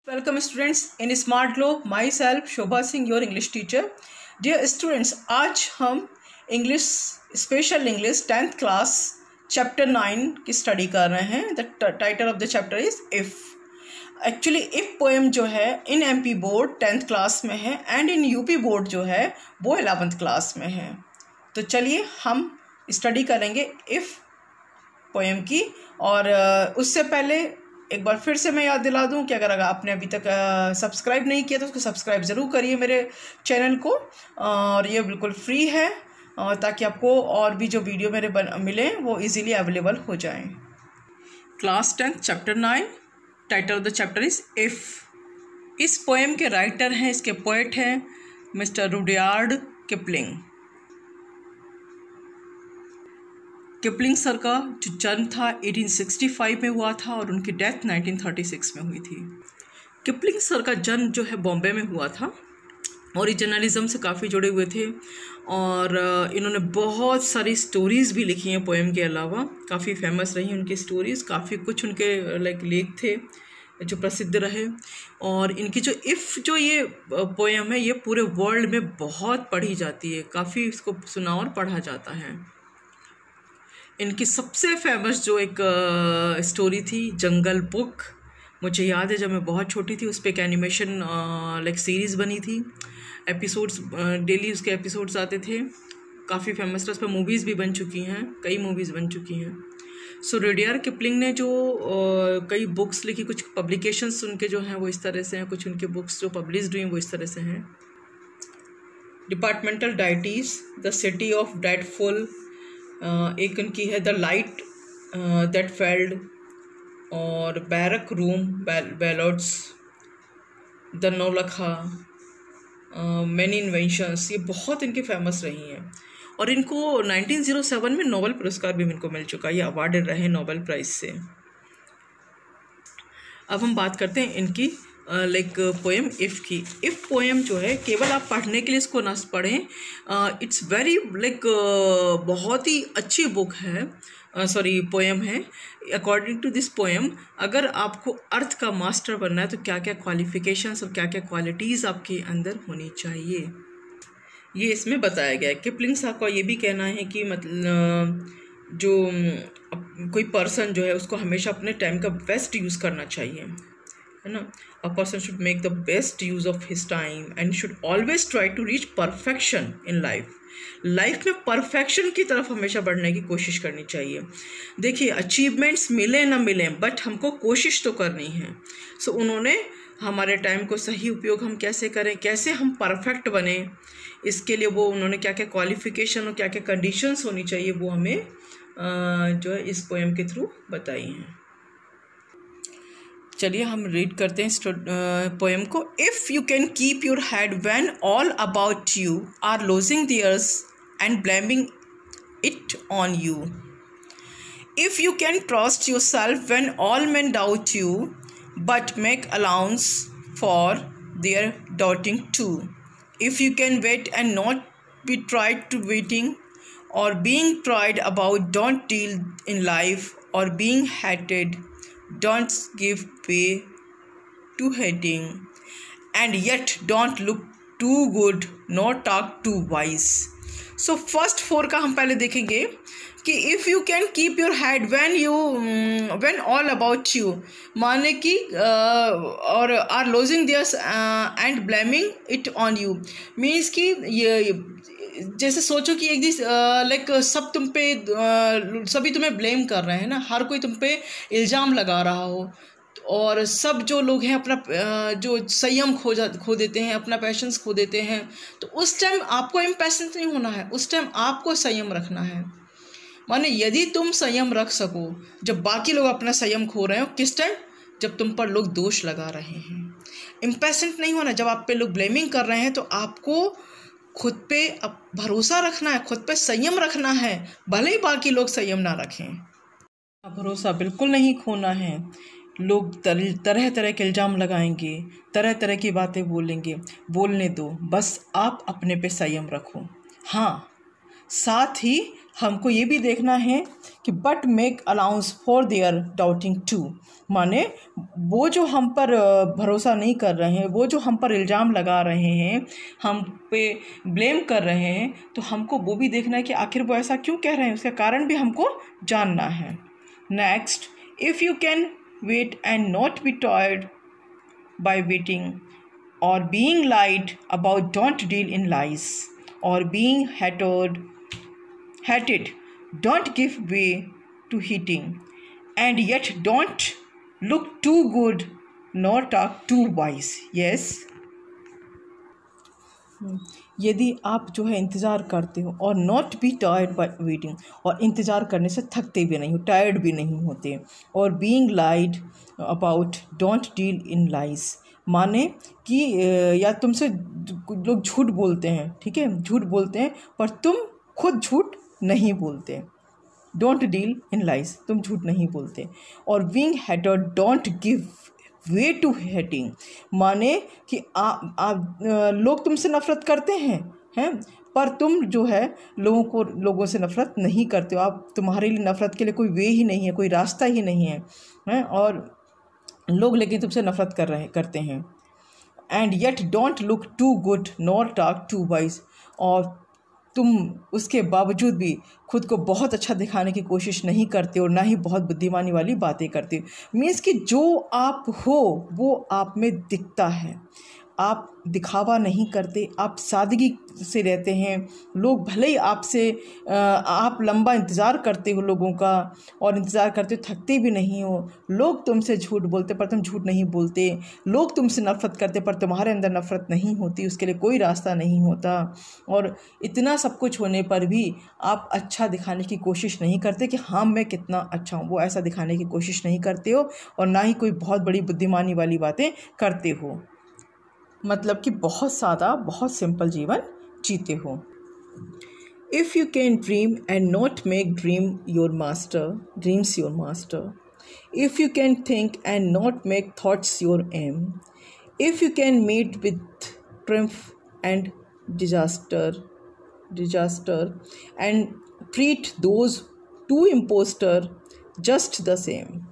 Welcome students in Smart Globe. Myself Shobha Singh, your English teacher. Dear students, आज हम English special English 10th class chapter 9 की study कर रहे हैं. The title of the chapter is if. Actually if poem जो है in MP board 10th class में है एंड इन यूपी बोर्ड जो है वो 11th क्लास में है. तो चलिए हम स्टडी करेंगे इफ़ पोएम की. और उससे पहले एक बार फिर से मैं याद दिला दूं कि अगर आपने अभी तक सब्सक्राइब नहीं किया तो उसको सब्सक्राइब ज़रूर करिए मेरे चैनल को. और ये बिल्कुल फ्री है ताकि आपको और भी जो वीडियो मेरे मिले वो इजीली अवेलेबल हो जाएं. Class 10 chapter 9. Title of the chapter is if. इस पोएम के राइटर हैं, इसके पोएट हैं mister Rudyard Kipling. Kipling sir का जो जन्म था 1865 में हुआ था और उनकी डेथ 1936 में हुई थी. किपलिंग सर का जन्म जो है बॉम्बे में हुआ था और ये जर्नलिज़म से काफ़ी जुड़े हुए थे और इन्होंने बहुत सारी स्टोरीज़ भी लिखी हैं पोएम के अलावा. काफ़ी फेमस रही उनकी स्टोरीज़. काफ़ी कुछ उनके लेख थे जो प्रसिद्ध रहे. और इनकी जो इफ़ जो ये पोएम है ये पूरे वर्ल्ड में बहुत पढ़ी जाती है. काफ़ी इसको सुना और पढ़ा जाता है. इनकी सबसे फेमस जो एक स्टोरी थी जंगल बुक. मुझे याद है जब मैं बहुत छोटी थी उस पर एक एनिमेशन सीरीज़ बनी थी. एपिसोड्स डेली उसके एपिसोड्स आते थे. काफ़ी फेमस था. उस पर मूवीज़ भी बन चुकी हैं, कई मूवीज़ बन चुकी हैं. सो रुडयार्ड किपलिंग ने जो कई बुक्स लिखी, कुछ पब्लिकेशंस उनके जो हैं वो इस तरह से हैं. कुछ उनके बुक्स जो पब्लिश्ड हुई वो इस तरह से हैं. Departmental ditties, the city of dreadful, एक उनकी है द लाइट दैट फेल्ड और barrack room ballads, the Naulakha, many inventions. ये बहुत इनकी फेमस रही हैं. और इनको 1907 में नोबेल पुरस्कार भी इनको मिल चुका. ये अवार्डेड रहे नोबेल प्राइज़ से. अब हम बात करते हैं इनकी पोएम इफ़ की. इफ़ पोएम जो है केवल आप पढ़ने के लिए इसको ना पढ़ें. इट्स वेरी बहुत ही अच्छी बुक है, पोएम है. अकॉर्डिंग टू दिस पोएम अगर आपको अर्थ का मास्टर बनना है तो क्या क्या क्वालिफ़िकेशंस और क्या क्या क्वालिटीज़ आपके अंदर होनी चाहिए ये इसमें बताया गया है. किपलिंग साहब का ये भी कहना है कि मतलब जो कोई पर्सन जो है उसको हमेशा अपने टाइम का बेस्ट यूज़ करना चाहिए, है ना. A person should make the best use of his time and should always try to reach perfection in life. Life में परफेक्शन की तरफ हमेशा बढ़ने की कोशिश करनी चाहिए. देखिए अचीवमेंट्स मिले ना मिले बट हमको कोशिश तो करनी है. सो उन्होंने हमारे टाइम को सही उपयोग हम कैसे करें, कैसे हम परफेक्ट बने, इसके लिए वो उन्होंने क्या क्या क्वालिफ़िकेशन और क्या क्या कंडीशंस होनी चाहिए वो हमें जो है इस पोएम के थ्रू बताई हैं. चलिए हम रीड करते हैं पोएम को. If you can keep your head when all about you are losing theirs and blaming it on you. If you can trust yourself when all men doubt you but make allowance for their doubting too. If you can wait and not be tried to waiting or being tried about, don't deal in life, or being hated, don't give way to hating, and yet don't look too good nor talk too wise. So first 4 का हम पहले देखेंगे कि if you can keep your head when all about you माने कि और are losing theirs and blaming it on you means कि ये जैसे सोचो कि एक दिन सब तुम पे सभी तुम्हें ब्लेम कर रहे हैं ना. हर कोई तुम पे इल्ज़ाम लगा रहा हो और सब जो लोग हैं अपना जो संयम खो देते हैं, अपना पैशंस खो देते हैं. तो उस टाइम आपको इम्पैशंस नहीं होना है. उस टाइम आपको संयम रखना है. माने यदि तुम संयम रख सको जब बाकी लोग अपना संयम खो रहे हो, किस टाइम, जब तुम पर लोग दोष लगा रहे हैं. इम्पैशेंट नहीं होना. जब आप पे लोग ब्लेमिंग कर रहे हैं तो आपको खुद पे भरोसा रखना है, खुद पे संयम रखना है, भले ही बाकी लोग संयम ना रखें. भरोसा बिल्कुल नहीं खोना है. लोग तरह तरह के इल्ज़ाम लगाएंगे, तरह तरह की बातें बोलेंगे. बोलने दो, बस आप अपने पे संयम रखो. हाँ, साथ ही हमको ये भी देखना है कि but make allowance for their doubting too, माने वो जो हम पर भरोसा नहीं कर रहे हैं, वो जो हम पर इल्ज़ाम लगा रहे हैं, हम पे ब्लेम कर रहे हैं, तो हमको वो भी देखना है कि आखिर वो ऐसा क्यों कह रहे हैं, उसका कारण भी हमको जानना है। Next, if you can wait and not be tired by waiting or being lied about, don't deal in lies, or being hated, don't give way to hating, and yet don't look too good nor talk too wise. Yes, यदि आप जो है इंतज़ार करते हो और not be tired by waiting, और इंतज़ार करने से थकते भी नहीं हो, टायर्ड भी नहीं होते, और being lied about, don't deal in lies, माने कि या तुमसे लोग झूठ बोलते हैं, ठीक है, झूठ बोलते हैं पर तुम खुद झूठ नहीं बोलते, डोंट डील इन लाइज, तुम झूठ नहीं बोलते, और being hated, don't give way to hating, माने कि लोग तुमसे नफ़रत करते हैं पर तुम जो है लोगों से नफ़रत नहीं करते हो, आप तुम्हारे लिए नफ़रत के लिए कोई वे ही नहीं है, कोई रास्ता ही नहीं है और लोग लेकिन तुमसे नफ़रत करते हैं। And yet don't look too good nor talk too wise, और तुम उसके बावजूद भी खुद को बहुत अच्छा दिखाने की कोशिश नहीं करते और ना ही बहुत बुद्धिमानी वाली बातें करते। मीन्स कि जो आप हो वो आप में दिखता है, आप दिखावा नहीं करते, आप सादगी से रहते हैं। लोग भले ही आपसे आप लंबा इंतज़ार करते हो लोगों का, और इंतज़ार करते हो थकते भी नहीं हो, लोग तुमसे झूठ बोलते पर तुम झूठ नहीं बोलते, लोग तुमसे नफ़रत करते पर तुम्हारे अंदर नफ़रत नहीं होती, उसके लिए कोई रास्ता नहीं होता, और इतना सब कुछ होने पर भी आप अच्छा दिखाने की कोशिश नहीं करते कि हाँ मैं कितना अच्छा हूँ, वो ऐसा दिखाने की कोशिश नहीं करते हो, और ना ही कोई बहुत बड़ी बुद्धिमानी वाली बातें करते हो, मतलब कि बहुत सादा, बहुत सिंपल जीवन जीते हो। If you can dream and not make dreams your master, if you can think and not make thoughts your aim, if you can meet with triumph and disaster and treat those two impostor just the same.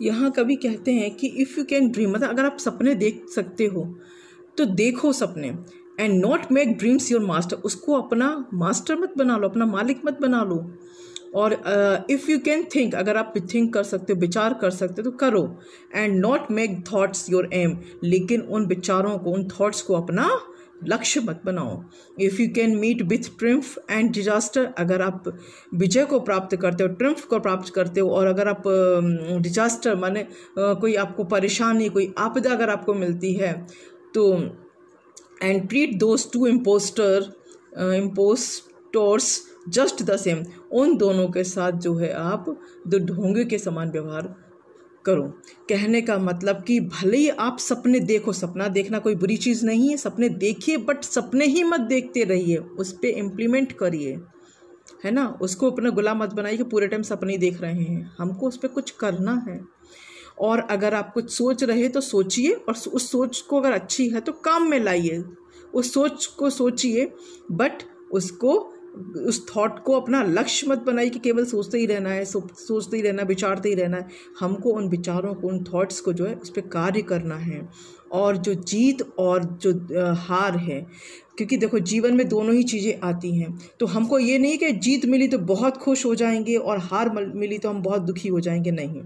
यहाँ कभी कहते हैं कि if you can dream, मतलब अगर आप सपने देख सकते हो तो देखो सपने, and not make dreams your master, उसको अपना मास्टर मत बना लो, अपना मालिक मत बना लो, और इफ़ यू कैन थिंक, अगर आप थिंक कर सकते हो, विचार कर सकते हो तो करो, and not make thoughts your aim, लेकिन उन विचारों को, उन थॉट्स को अपना लक्ष्य मत बनाओ। If you can meet with triumph and disaster, अगर आप विजय को प्राप्त करते हो, ट्रिम्फ को प्राप्त करते हो, और अगर आप डिजास्टर माने कोई आपको परेशानी, कोई आपदा अगर आपको मिलती है तो, and treat those to impostors just the same, उन दोनों के साथ जो है आप दो ढोंगे के समान व्यवहार करो। कहने का मतलब कि भले ही आप सपने देखो, सपना देखना कोई बुरी चीज़ नहीं है, सपने देखिए, बट सपने ही मत देखते रहिए, उस पर इम्प्लीमेंट करिए, है ना, उसको अपना गुलाम मत बनाइए कि पूरे टाइम सपने देख रहे हैं, हमको उस पर कुछ करना है। और अगर आप कुछ सोच रहे तो सोचिए, और उस सोच को अगर अच्छी है तो काम में लाइए, उस सोच को सोचिए, बट उस थॉट को अपना लक्ष्य मत बनाइए कि केवल सोचते ही रहना है, सोचते ही रहना, विचारते ही रहना है। हमको उन विचारों को, उन थॉट्स को जो है उस पर कार्य करना है। और जो जीत और जो हार है, क्योंकि देखो जीवन में दोनों ही चीज़ें आती हैं, तो हमको ये नहीं कि जीत मिली तो बहुत खुश हो जाएंगे और हार मिली तो हम बहुत दुखी हो जाएंगे, नहीं,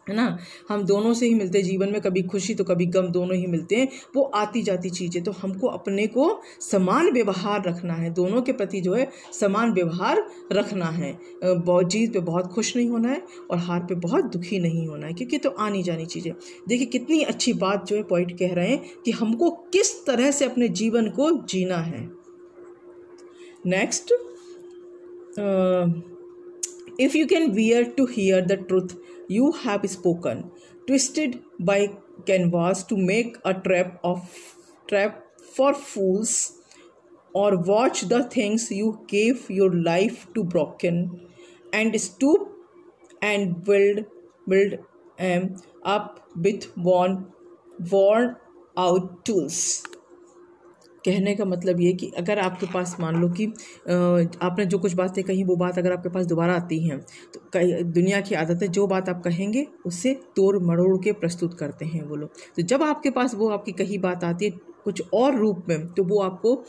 है ना, हम दोनों से ही मिलते हैं जीवन में, कभी खुशी तो कभी गम, दोनों ही मिलते हैं, वो आती जाती चीज़ें। तो हमको अपने को समान व्यवहार रखना है, दोनों के प्रति जो है समान व्यवहार रखना है। जीत पे बहुत खुश नहीं होना है और हार पे बहुत दुखी नहीं होना है, क्योंकि तो आनी जानी चीज़ें। देखिए कितनी अच्छी बात जो है पॉइंट कह रहे हैं कि हमको किस तरह से अपने जीवन को जीना है। Next, if you can bear to hear the truth you have spoken, twisted by canvas to make a trap for fools, or watch the things you gave your life to broken, and stoop and build up with worn out tools. कहने का मतलब ये कि अगर आपके पास मान लो कि आपने जो कुछ बातें कही वो बात अगर आपके पास दोबारा आती हैं तो दुनिया की आदत है जो बात आप कहेंगे उससे तोड़ मरोड़ के प्रस्तुत करते हैं वो लोग। तो जब आपके पास वो आपकी कही बात आती है कुछ और रूप में तो वो आपको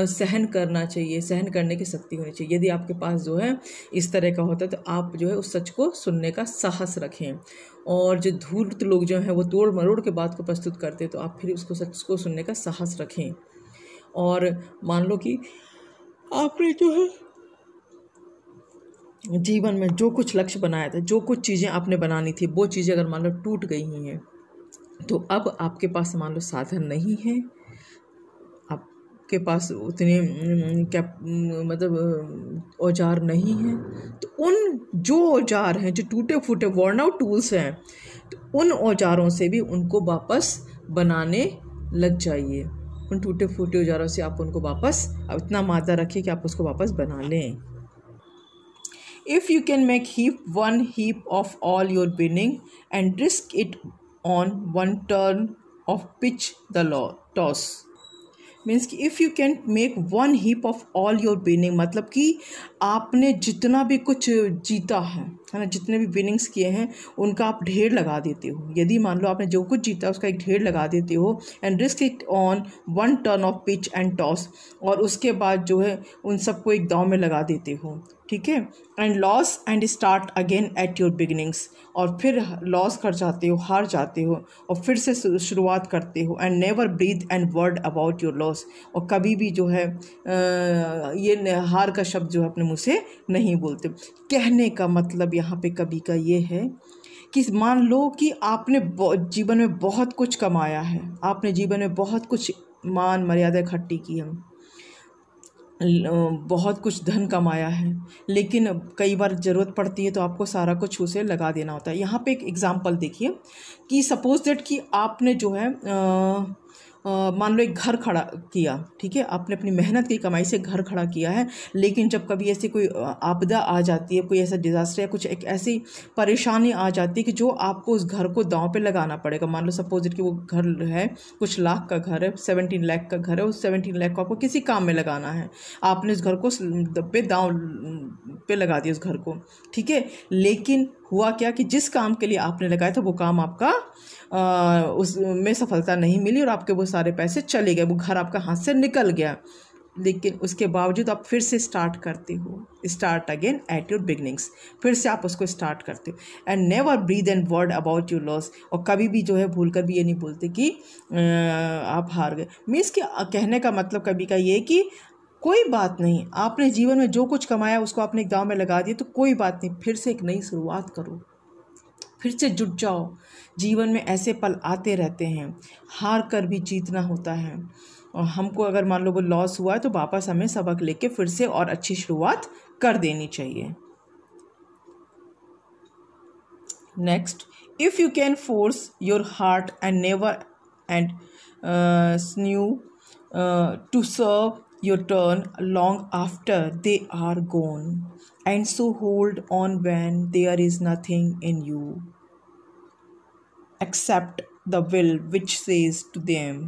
सहन करना चाहिए, सहन करने की शक्ति होनी चाहिए। यदि आपके पास जो है इस तरह का होता है तो आप जो है उस सच को सुनने का साहस रखें। और जो धूर्त लोग जो हैं वो तोड़ मरोड़ के बात को प्रस्तुत करते हैं तो आप फिर उसको सच को सुनने का साहस रखें। और मान लो कि आपने जो है जीवन में जो कुछ लक्ष्य बनाया था, जो कुछ चीज़ें आपने बनानी थी, वो चीज़ें अगर मान लो टूट गई हैं तो अब आपके पास मान लो साधन नहीं है, आपके पास उतने क्या मतलब औजार नहीं हैं, तो उन जो औजार हैं जो टूटे फूटे वर्न आउट टूल्स हैं तो उन औजारों से भी उनको वापस बनाने लग जाइए। उन टूटे फूटे औजारों से आप उनको वापस इतना मादा रखिए कि आप उसको वापस बना लें। If you can make one heap of all your winning and risk it on one turn of pitch the toss, means कि if you can make one heap of all your winning, मतलब कि आपने जितना भी कुछ जीता है ना, जितने भी विनिंग्स किए हैं उनका आप ढेर लगा देते हो। यदि मान लो आपने जो कुछ जीता उसका एक ढेर लगा देते हो and risk it on one turn off pitch and toss, और उसके बाद जो है उन सबको एक दांव में लगा देते हो, ठीक है, and loss and start again at your beginnings, और फिर लॉस कर जाते हो, हार जाते हो और फिर से शुरुआत करते हो। And never breathe and word about your loss, और कभी भी जो है ये हार का शब्द जो है अपने मुँह से नहीं बोलते। कहने का मतलब यहाँ पे कभी का ये है कि मान लो कि आपने जीवन में बहुत कुछ कमाया है, आपने जीवन में बहुत कुछ मान मर्यादा इकट्ठी की है, बहुत कुछ धन कमाया है, लेकिन कई बार ज़रूरत पड़ती है तो आपको सारा कुछ उसे लगा देना होता है। यहाँ पे एक एग्जांपल देखिए कि सपोज दैट कि आपने जो है मान लो एक घर खड़ा किया, ठीक है, आपने अपनी मेहनत की कमाई से घर खड़ा किया है, लेकिन जब कभी ऐसी कोई आपदा आ जाती है, कोई ऐसा डिज़ास्टर या कुछ एक ऐसी परेशानी आ जाती है कि जो आपको उस घर को दांव पे लगाना पड़ेगा। मान लो सपोज कि वो घर है कुछ लाख का घर है, 17 लाख का घर है, उस 17 लाख को आपको किसी काम में लगाना है, आपने उस घर को दांव पे लगा दिया उस घर को, ठीक है, लेकिन हुआ क्या कि जिस काम के लिए आपने लगाया था वो काम आपका उसमें सफलता नहीं मिली और आपके वो सारे पैसे चले गए, वो घर आपका हाथ से निकल गया। लेकिन उसके बावजूद आप फिर से स्टार्ट करते हो, start again at your beginnings, फिर से आप उसको स्टार्ट करते हो। And never breathe and word about your loss, और कभी भी जो है भूल कर भी ये नहीं बोलते कि आप हार गए। मीन्स कि कहने का मतलब कभी का ये कि कोई बात नहीं, आपने जीवन में जो कुछ कमाया उसको आपने एक दांव में लगा दिया तो कोई बात नहीं, फिर से एक नई शुरुआत करो, फिर से जुट जाओ। जीवन में ऐसे पल आते रहते हैं, हार कर भी जीतना होता है, और हमको अगर मान लो वो लॉस हुआ है तो वापस हमें सबक लेके फिर से और अच्छी शुरुआत कर देनी चाहिए। Next, if you can force your heart and nerve and sinew to serve your turn long after they are gone, and so hold on when there is nothing in you except the will which says to them,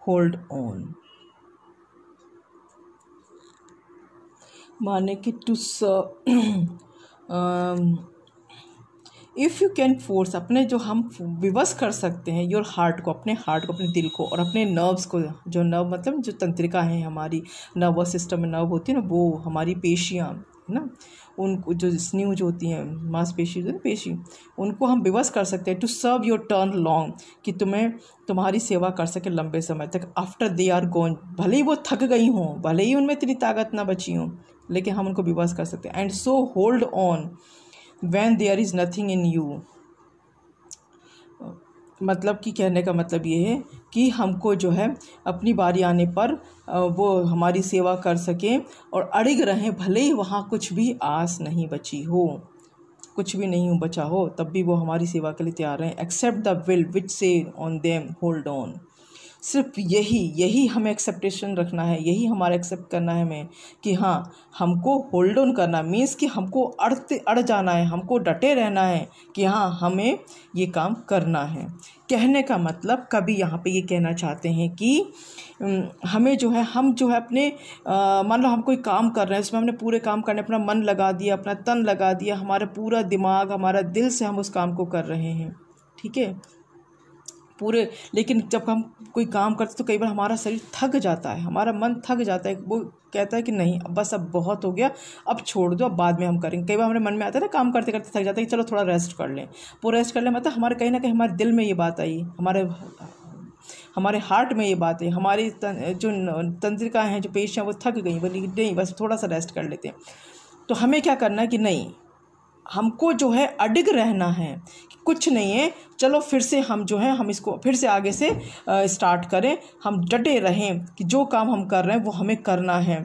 hold on। माने कि to if you can force, अपने जो हम विवश कर सकते हैं your heart को, अपने हार्ट को, अपने दिल को और अपने नर्व्स को, जो नर्व मतलब जो तंत्रिका हैं हमारी नर्वस सिस्टम में नर्व होती है ना, वो हमारी पेशियाँ है ना, उनको जो स्न्यू जो होती हैं मांसपेशी जो है पेशी, उनको हम विवश कर सकते हैं to serve your turn long, कि तुम्हें तुम्हारी सेवा कर सके लंबे समय तक। आफ्टर दे आर गोन, भले ही वो थक गई हों, भले ही उनमें इतनी ताकत ना बची हों, लेकिन हम उनको विवश कर सकते हैं। And so hold on when there is nothing in you, मतलब कि कहने का मतलब ये है कि हमको जो है अपनी बारी आने पर वो हमारी सेवा कर सकें और अड़िग रहें, भले ही वहाँ कुछ भी आस नहीं बची हो, कुछ भी नहीं बचा हो, तब भी वो हमारी सेवा के लिए तैयार रहें। एक्सेप्ट द विल विच से ऑन देम होल्ड ऑन। सिर्फ यही हमें एक्सेप्टेशन रखना है, यही हमारा एक्सेप्ट करना है हमें कि हाँ हमको होल्ड ऑन करना मीन्स कि हमको अड़ जाना है, हमको डटे रहना है कि हाँ हमें ये काम करना है। कहने का मतलब कभी यहाँ पे ये कहना चाहते हैं कि हमें जो है हम जो है अपने मान लो हम कोई काम कर रहे हैं, उसमें हमने पूरे काम करने अपना मन लगा दिया, अपना तन लगा दिया, हमारा पूरा दिमाग हमारा दिल से हम उस काम को कर रहे हैं, ठीक है पूरे। लेकिन जब हम कोई काम करते तो कई बार हमारा शरीर थक जाता है, हमारा मन थक जाता है, वो कहता है कि नहीं अब बस अब बहुत हो गया, अब छोड़ दो, अब बाद में हम करेंगे। कई बार हमारे मन में आता है ना काम करते करते थक जाता है कि चलो थोड़ा रेस्ट कर लें। वो रेस्ट कर लें मतलब हमारे कहीं ना कहीं हमारे दिल में ये बात आई, हमारे हार्ट में ये बात है, हमारी जो तंत्रिकाएँ हैं जो पेशियाँ वो थक गई, बोली नहीं बस थोड़ा सा रेस्ट कर लेते हैं। तो हमें क्या करना है कि नहीं हमको जो है अडिग रहना है, कुछ नहीं है चलो फिर से हम जो है हम इसको फिर से आगे से स्टार्ट करें, हम डटे रहें कि जो काम हम कर रहे हैं वो हमें करना है।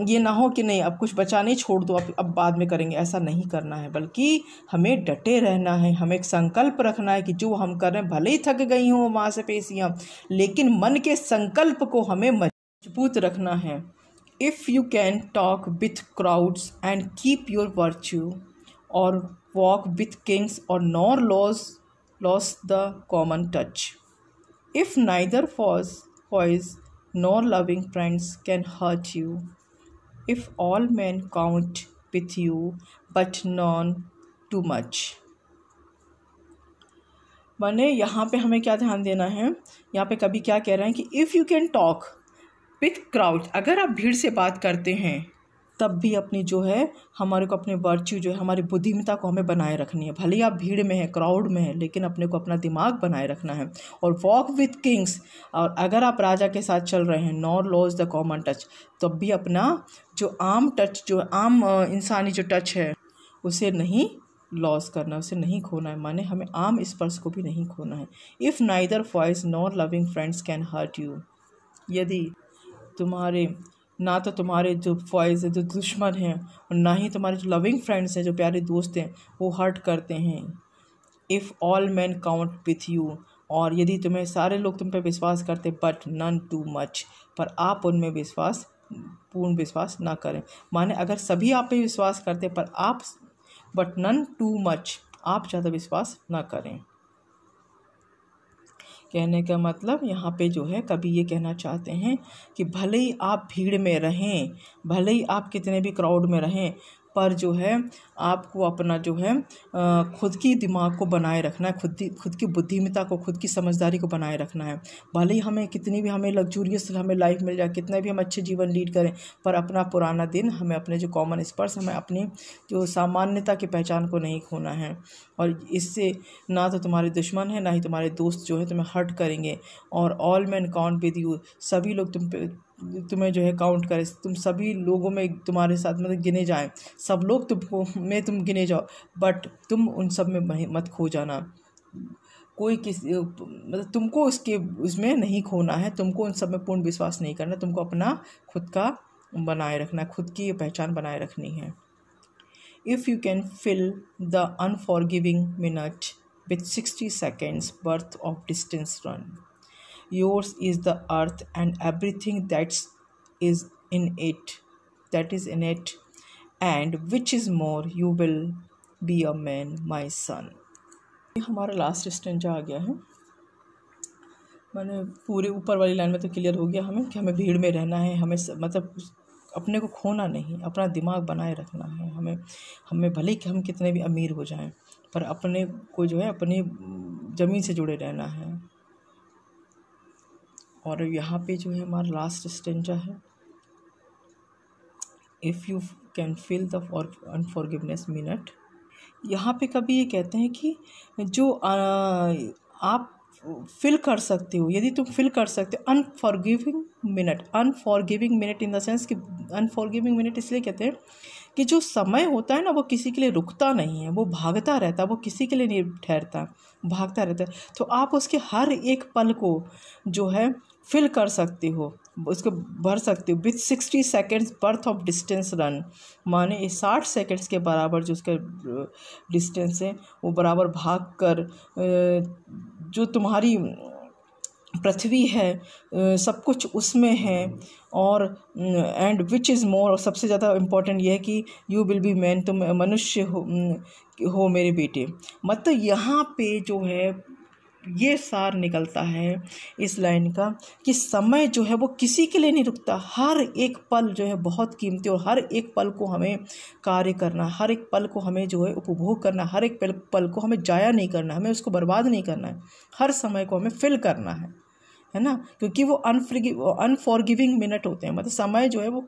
ये ना हो कि नहीं अब कुछ बचा नहीं छोड़ दो अब बाद में करेंगे, ऐसा नहीं करना है, बल्कि हमें डटे रहना है। हमें एक संकल्प रखना है कि जो हम कर रहे हैं भले ही थक गई हों वहाँ से पेशियाँ, लेकिन मन के संकल्प को हमें मजबूत रखना है। If you can talk with crowds and keep your virtue or walk with kings or nor lost the common touch. If neither poise nor loving friends can hurt you, if all men count with you but none too much. माने यहाँ पे हमें क्या ध्यान देना है, यहाँ पे कभी क्या कह रहे हैं कि if you can talk with crowd, अगर आप भीड़ से बात करते हैं तब भी अपनी जो है हमारे को अपने वर्च्यू जो है हमारी बुद्धिमत्ता को हमें बनाए रखनी है। भले ही आप भीड़ में है क्राउड में है लेकिन अपने को अपना दिमाग बनाए रखना है। और वॉक विथ किंग्स, और अगर आप राजा के साथ चल रहे हैं nor loss the common touch, तब भी अपना जो आम टच जो आम इंसानी जो टच है उसे नहीं लॉस करना, उसे नहीं खोना है, माने हमें आम स्पर्श को भी नहीं खोना है। If neither voice nor loving friends can hurt you, यदि तुम्हारे ना तो तुम्हारे जो फॉइज है जो दुश्मन हैं और ना ही तुम्हारे जो लविंग फ्रेंड्स हैं जो प्यारे दोस्त हैं वो हर्ट करते हैं। If all man count with you, और यदि तुम्हें सारे लोग तुम पे विश्वास करते बट नन टू मच, पर आप उनमें पूर्ण विश्वास ना करें। माने अगर सभी आप पे विश्वास करते पर आप बट नन टू मच, आप ज़्यादा विश्वास ना करें। कहने का मतलब यहाँ पे जो है कभी ये कहना चाहते हैं कि भले ही आप भीड़ में रहें, भले ही आप कितने भी क्राउड में रहें, पर जो है आपको अपना जो है खुद की दिमाग को बनाए रखना है, खुद की बुद्धिमत्ता को, खुद की समझदारी को बनाए रखना है। भले ही हमें कितनी भी हमें लग्जूरियस हमें लाइफ मिल जाए, कितना भी हम अच्छे जीवन लीड करें, पर अपना पुराना दिन हमें अपने जो कॉमन स्पर्श हमें अपनी जो सामान्यता की पहचान को नहीं खोना है। और इससे ना तो तुम्हारे दुश्मन हैं ना ही तुम्हारे दोस्त जो है तुम्हें हर्ट करेंगे। और all man count with you, सभी लोग तुम्हें जो है काउंट करें, तुम सभी लोगों में तुम्हारे साथ मतलब गिने जाएं, सब लोग तुम गिने जाओ, बट तुम उन सब में मत खो जाना। कोई मतलब तुमको उसमें नहीं खोना है, तुमको उन सब में पूर्ण विश्वास नहीं करना, तुमको अपना खुद का बनाए रखना, खुद की पहचान बनाए रखनी है। If you can fill the unforgiving minute with 60 seconds worth of distance run, yours is the earth and everything that is in it, and which is more, you will be a man, my son. हमारा last stanza आ गया है। मैंने पूरे ऊपर वाली line में तो clear हो गया हमें कि हमें भीड़ में रहना है, हमें मतलब अपने को खोना नहीं, अपना दिमाग बनाए रखना है। हमें भले कि हम कितने भी अमीर हो जाएं, पर अपने को जो है अपनी ज़मीन से जुड़े रहना है। और यहाँ पे जो है हमारा लास्ट स्टेंजा है, if you can fill the unforgiving minute. यहाँ पे कभी ये कहते हैं कि जो आप फील कर सकते हो, यदि तुम फील कर सकते हो unforgiving minute in the sense कि अनफॉरगिविंग मिनट इसलिए कहते हैं कि जो समय होता है ना वो किसी के लिए रुकता नहीं है, वो भागता रहता है, वो किसी के लिए नहीं ठहरता, भागता रहता है। तो आप उसके हर एक पल को जो है फिल कर सकते हो, उसको भर सकते हो। With 60 seconds birth of distance run, माने 60 सेकेंड्स के बराबर जो उसका डिस्टेंस है वो बराबर भाग कर जो तुम्हारी पृथ्वी है, सब कुछ उसमें है। और एंड विच इज़ मोर, और सबसे ज़्यादा इम्पोर्टेंट ये है कि यू विल बी मैन, तुम मनुष्य हो मेरे बेटे। मतलब यहाँ पे जो है ये सार निकलता है इस लाइन का कि समय जो है वो किसी के लिए नहीं रुकता। हर एक पल जो है बहुत कीमती, और हर एक पल को हमें कार्य करना, हर एक पल को हमें जो है उपभोग करना, हर एक पल को हमें जाया नहीं करना, हमें उसको बर्बाद नहीं करना है, हर समय को हमें फिल करना है ना। क्योंकि वो अनफॉरगिविंग मिनट होते हैं, मतलब समय जो है वो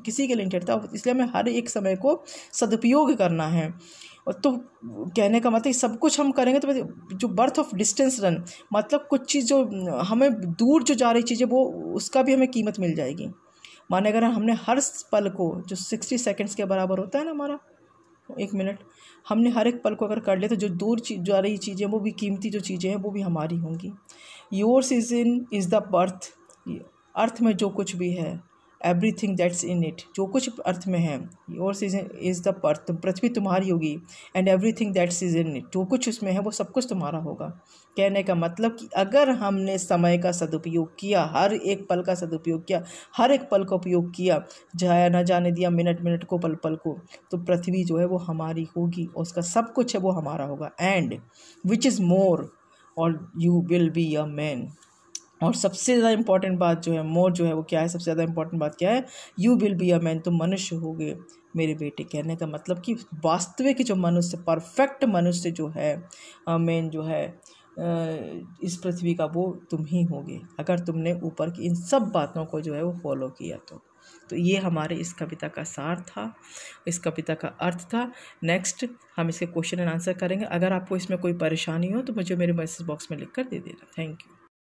किसी के लिए नहीं ठहरता, इसलिए हमें हर एक समय को सदुपयोग करना है। और तो कहने का मतलब सब कुछ हम करेंगे तो जो बर्थ ऑफ डिस्टेंस रन, मतलब कुछ चीज़ जो हमें दूर जो जा रही चीज़ें वो उसका भी हमें कीमत मिल जाएगी। माने अगर हमने हर पल को, जो 60 सेकंड्स के बराबर होता है ना हमारा 1 मिनट, हमने हर एक पल को अगर कर लिया तो जो दूर जा रही चीज़ें वो भी कीमती जो चीज़ें हैं वो भी हमारी होंगी। योर्स इज़ द बर्थ, अर्थ में जो कुछ भी है, एवरीथिंग दैट्स इन इट, जो कुछ अर्थ में है। योर्स इज़ द बर्थ, पृथ्वी तुम्हारी होगी। And everything that's is in it, जो कुछ उसमें है वो सब कुछ तुम्हारा होगा। कहने का मतलब कि अगर हमने समय का सदुपयोग किया, हर एक पल का सदुपयोग किया, हर एक पल का उपयोग किया, जाया ना जाने दिया मिनट मिनट को, पल पल को, तो पृथ्वी जो है वो हमारी होगी और उसका सब कुछ है वो हमारा होगा। एंड विच इज़ मोर, और you will be a man. और सबसे ज़्यादा इंपॉर्टेंट बात जो है, मोर जो है वो क्या है, सबसे ज़्यादा इंपॉर्टेंट बात क्या है, you will be a man, तुम मनुष्य होगे मेरे बेटे। कहने का मतलब कि वास्तविक जो मनुष्य, परफेक्ट मनुष्य जो है, मैन जो है इस पृथ्वी का, वो तुम ही होगे अगर तुमने ऊपर की इन सब बातों को जो है वो फॉलो किया तो ये हमारे इस कविता का सार था, इस कविता का अर्थ था। नेक्स्ट हम इसके क्वेश्चन एंड आंसर करेंगे। अगर आपको इसमें कोई परेशानी हो तो मुझे मेरे मैसेज बॉक्स में लिख कर दे देना। Thank you.